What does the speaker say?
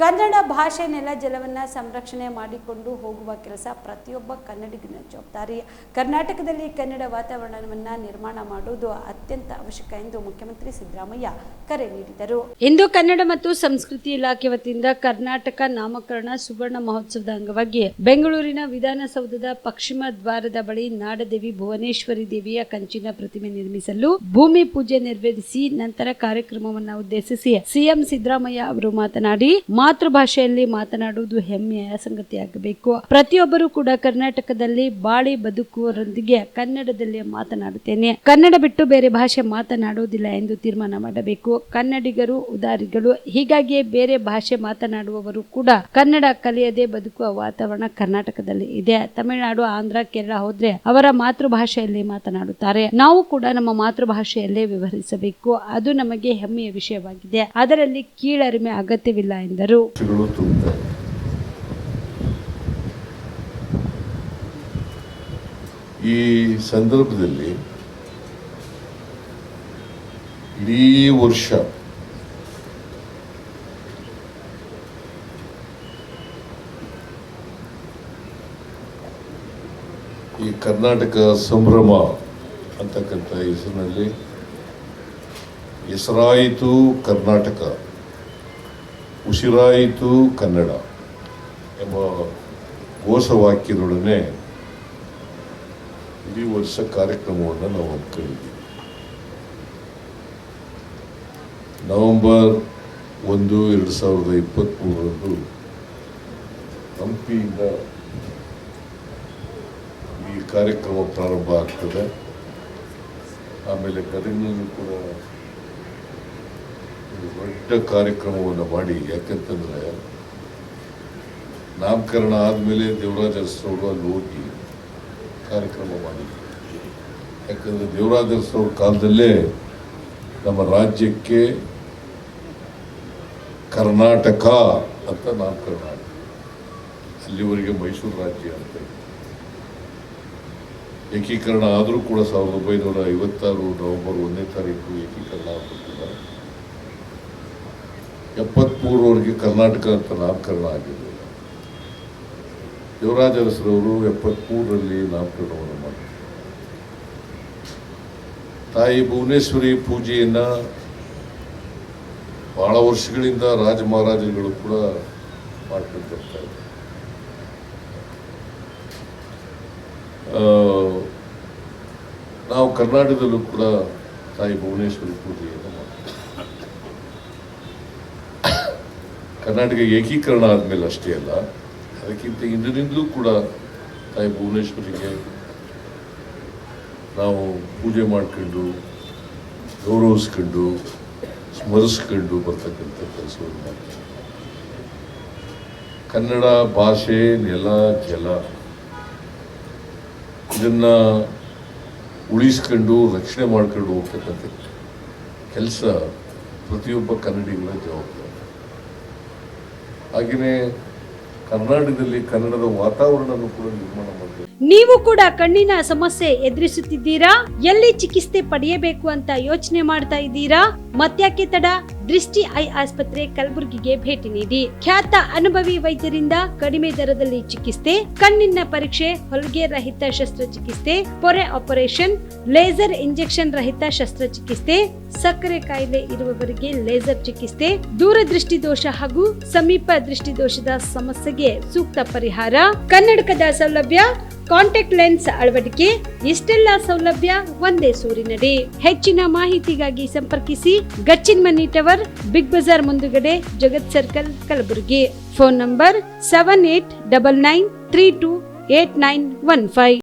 ಕನ್ನಡ ಭಾಷೆ ನೆಲ ಜಲವನ್ನು ಸಂರಕ್ಷಣೆ ಮಾಡಿಕೊಂಡು ಹೋಗುವ ಕೆಲಸ ಪ್ರತಿಯೊಬ್ಬ ಕನ್ನಡಿಗನ ಜವಾಬ್ದಾರಿ. ಕರ್ನಾಟಕದಲ್ಲಿ ಕನ್ನಡ ವಾತಾವರಣವನ್ನು ನಿರ್ಮಾಣ ಮಾಡುವುದು ಅತ್ಯಂತ ಅವಶ್ಯಕ ಎಂದು ಮುಖ್ಯಮಂತ್ರಿ ಸಿದ್ದರಾಮಯ್ಯ ಕರೆ ನೀಡಿದರು. ಇಂದು ಕನ್ನಡ ಮತ್ತು ಸಂಸ್ಕೃತಿ ಇಲಾಖೆ ವತಿಯಿಂದ ಕರ್ನಾಟಕ ನಾಮಕರಣ ಸುವರ್ಣ ಮಹೋತ್ಸವದ ಅಂಗವಾಗಿ ಬೆಂಗಳೂರಿನ ವಿಧಾನಸೌಧದ ಪಶ್ಚಿಮ ದ್ವಾರದ ಬಳಿ ನಾಡದೇವಿ ಭುವನೇಶ್ವರಿ ದೇವಿಯ ಕಂಚಿನ ಪ್ರತಿಮೆ ನಿರ್ಮಿಸಲು ಭೂಮಿ ಪೂಜೆ ನೆರವೇರಿಸಿ ನಂತರ ಕಾರ್ಯಕ್ರಮವನ್ನು ಉದ್ದೇಶಿಸಿ ಸಿಎಂ ಸಿದ್ದರಾಮಯ್ಯ ಅವರು ಮಾತನಾಡಿ, ಮಾತೃಭಾಷೆಯಲ್ಲಿ ಮಾತನಾಡುವುದು ಹೆಮ್ಮೆಯ ಸಂಗತಿಯಾಗಬೇಕು. ಪ್ರತಿಯೊಬ್ಬರು ಕೂಡ ಕರ್ನಾಟಕದಲ್ಲಿ ಬಾಳಿ ಬದುಕುವವರೊಂದಿಗೆ ಕನ್ನಡದಲ್ಲಿ ಮಾತನಾಡುತ್ತೇನೆ. ಕನ್ನಡ ಬಿಟ್ಟು ಬೇರೆ ಭಾಷೆ ಮಾತನಾಡುವುದಿಲ್ಲ ಎಂದು ತೀರ್ಮಾನ ಮಾಡಬೇಕು. ಕನ್ನಡಿಗರು ಉದಾರಿಗಳು. ಹೀಗಾಗಿ ಬೇರೆ ಭಾಷೆ ಮಾತನಾಡುವವರು ಕೂಡ ಕನ್ನಡ ಕಲಿಯದೆ ಬದುಕುವ ವಾತಾವರಣ ಕರ್ನಾಟಕದಲ್ಲಿ ಇದೆ. ತಮಿಳುನಾಡು, ಆಂಧ್ರ, ಕೇರಳ ಹೋದ್ರೆ ಅವರ ಮಾತೃಭಾಷೆಯಲ್ಲಿ ಮಾತನಾಡುತ್ತಾರೆ. ನಾವು ಕೂಡ ನಮ್ಮ ಮಾತೃಭಾಷೆಯಲ್ಲೇ ವ್ಯವಹರಿಸಬೇಕು. ಅದು ನಮಗೆ ಹೆಮ್ಮೆಯ ವಿಷಯವಾಗಿದೆ. ಅದರಲ್ಲಿ ಕೀಳರಿಮೆ ಅಗತ್ಯವಿಲ್ಲ ಎಂದರು. ಈ ಸಂದರ್ಭದಲ್ಲಿ ಇಡೀ ವರ್ಷ ಈ ಕರ್ನಾಟಕ ಸಂಭ್ರಮ ಅಂತಕ್ಕಂಥ ಹೆಸರಿನಲ್ಲಿ ಹೆಸರಾಯಿತು ಕರ್ನಾಟಕ, ಉಸಿರಾಯಿತು ಕನ್ನಡ ಎಂಬ ಘೋಷವಾಕ್ಯದೊಡನೆ ಇಡೀ ವರ್ಷ ಕಾರ್ಯಕ್ರಮವನ್ನು ನಾವು ಹಮ್ಮಿಕೊಂಡಿದ್ದೀವಿ. ನವೆಂಬರ್ 1, 2023 ಹಂಪಿಯಿಂದ ಈ ಕಾರ್ಯಕ್ರಮ ಪ್ರಾರಂಭ ಆಗ್ತದೆ. ಆಮೇಲೆ ಗದಗಿನಲ್ಲಿ ಕೂಡ ದೊಡ್ಡ ಕಾರ್ಯಕ್ರಮವನ್ನು ಮಾಡಿ, ಯಾಕಂತಂದ್ರೆ ನಾಮಕರಣ ಆದಮೇಲೆ ದೇವರಾಜ ಅರಸರವರು ಅಲ್ಲಿ ಹೋಗಿ ಕಾರ್ಯಕ್ರಮ ಮಾಡಿದ್ರು. ಯಾಕಂದ್ರೆ ದೇವರಾಜ ಅರಸರವ್ರ ಕಾಲದಲ್ಲೇ ನಮ್ಮ ರಾಜ್ಯಕ್ಕೆ ಕರ್ನಾಟಕ ಅಂತ ನಾಮಕರಣ ಆಗಿದೆ. ಅಲ್ಲಿವರೆಗೆ ಮೈಸೂರು ರಾಜ್ಯ ಅಂತ ಏಕೀಕರಣ ಆದರೂ ಕೂಡ 1956 ನವೆಂಬರ್ 1ನೇ ತಾರೀಕು ಏಕೀಕರಣ ಆಗಬೇಕಿಲ್ಲ. 73ವರೆಗೆ ಕರ್ನಾಟಕ ಅಂತ ನಾಮಕರಣ ಆಗಿರಲಿಲ್ಲ. ದೇವರಾಜ ಅರಸರವರು 73ರಲ್ಲಿ ನಾಮಕರಣವನ್ನು ಮಾಡಿದರು. ತಾಯಿ ಭುವನೇಶ್ವರಿ ಪೂಜೆಯನ್ನು ಬಹಳ ವರ್ಷಗಳಿಂದ ರಾಜ ಮಹಾರಾಜರುಗಳು ಕೂಡ ಮಾಡ್ಕೊಂಡು ಬರ್ತಾ ಇದ್ದಾರೆ. ನಾವು ಕರ್ನಾಟಕದಲ್ಲೂ ಕೂಡ ತಾಯಿ ಭುವನೇಶ್ವರಿ ಪೂಜೆಯನ್ನು ಮಾಡ್ತೀವಿ. ಕರ್ನಾಟಕ ಏಕೀಕರಣ ಆದಮೇಲೆ ಅಷ್ಟೇ ಅಲ್ಲ, ಅದಕ್ಕಿಂತ ಹಿಂದಿನಿಂದಲೂ ಕೂಡ ತಾಯಿ ಭುವನೇಶ್ವರಿಗೆ ನಾವು ಪೂಜೆ ಮಾಡ್ಕೊಂಡು ಗೌರವಿಸ್ಕೊಂಡು ಸ್ಮರಿಸ್ಕೊಂಡು ಬರ್ತಕ್ಕಂಥ ಕೆಲಸವನ್ನು ಮಾಡ್ತೀವಿ. ಕನ್ನಡ ಭಾಷೆ ನೆಲ ಜಲ ಇದನ್ನ ಉಳಿಸ್ಕೊಂಡು ರಕ್ಷಣೆ ಮಾಡ್ಕೊಂಡು ಹೋಗ್ತಕ್ಕಂಥ ಕೆಲಸ ಪ್ರತಿಯೊಬ್ಬ ಕನ್ನಡಿಗರ ಜವಾಬ್ದಾರಿ. ಹಾಗೆಯೇ ಕರ್ನಾಟಕದಲ್ಲಿ ಕನ್ನಡದ ವಾತಾವರಣ ಕೂಡ ನಿರ್ಮಾಣ ಮಾಡಬೇಕು. ನೀವು ಕೂಡ ಕಣ್ಣಿನ ಸಮಸ್ಯೆ ಎದುರಿಸುತ್ತಿದ್ದೀರಾ? ಎಲ್ಲಿ ಚಿಕಿತ್ಸೆ ಪಡೆಯಬೇಕು ಅಂತ ಯೋಚನೆ ಮಾಡ್ತಾ ಇದ್ದೀರಾ? ಮತ್ಯಾಕೆ ತಡ? ದೃಷ್ಟಿ ಐ ಆಸ್ಪತ್ರೆ ಕಲಬುರಗಿಗೆ ಭೇಟಿ ನೀಡಿ. ಖ್ಯಾತ ಅನುಭವಿ ವೈದ್ಯರಿಂದ ಕಡಿಮೆ ದರದಲ್ಲಿ ಚಿಕಿತ್ಸೆ, ಕಣ್ಣಿನ ಪರೀಕ್ಷೆ, ಹೊಲಿಗೆ ರಹಿತ ಶಸ್ತ್ರಚಿಕಿತ್ಸೆ, ಪೊರೆ ಆಪರೇಷನ್, ಲೇಸರ್ ಇಂಜೆಕ್ಷನ್ ರಹಿತ ಶಸ್ತ್ರಚಿಕಿತ್ಸೆ, ಸಕ್ಕರೆ ಕಾಯಿಲೆ ಇರುವವರಿಗೆ ಲೇಸರ್ ಚಿಕಿತ್ಸೆ, ದೂರದೃಷ್ಟಿ ದೋಷ ಹಾಗೂ ಸಮೀಪ ದೃಷ್ಟಿ ದೋಷದ ಸಮಸ್ಯೆಗೆ ಸೂಕ್ತ ಪರಿಹಾರ, ಕನ್ನಡಕದ ಸೌಲಭ್ಯ, ಕಾಂಟ್ಯಾಕ್ಟ್ ಲೆನ್ಸ್ ಅಳವಡಿಕೆ, ಇಷ್ಟೆಲ್ಲ ಸೌಲಭ್ಯ ಒಂದೇ ಸೂರಿನಡಿ. ಹೆಚ್ಚಿನ ಮಾಹಿತಿಗಾಗಿ ಸಂಪರ್ಕಿಸಿ Gachchin Mani tower, Big Bazaar ಮುಂದುಗಡೆ, Jagat circle, Kalaburagi. Phone number 7899328915.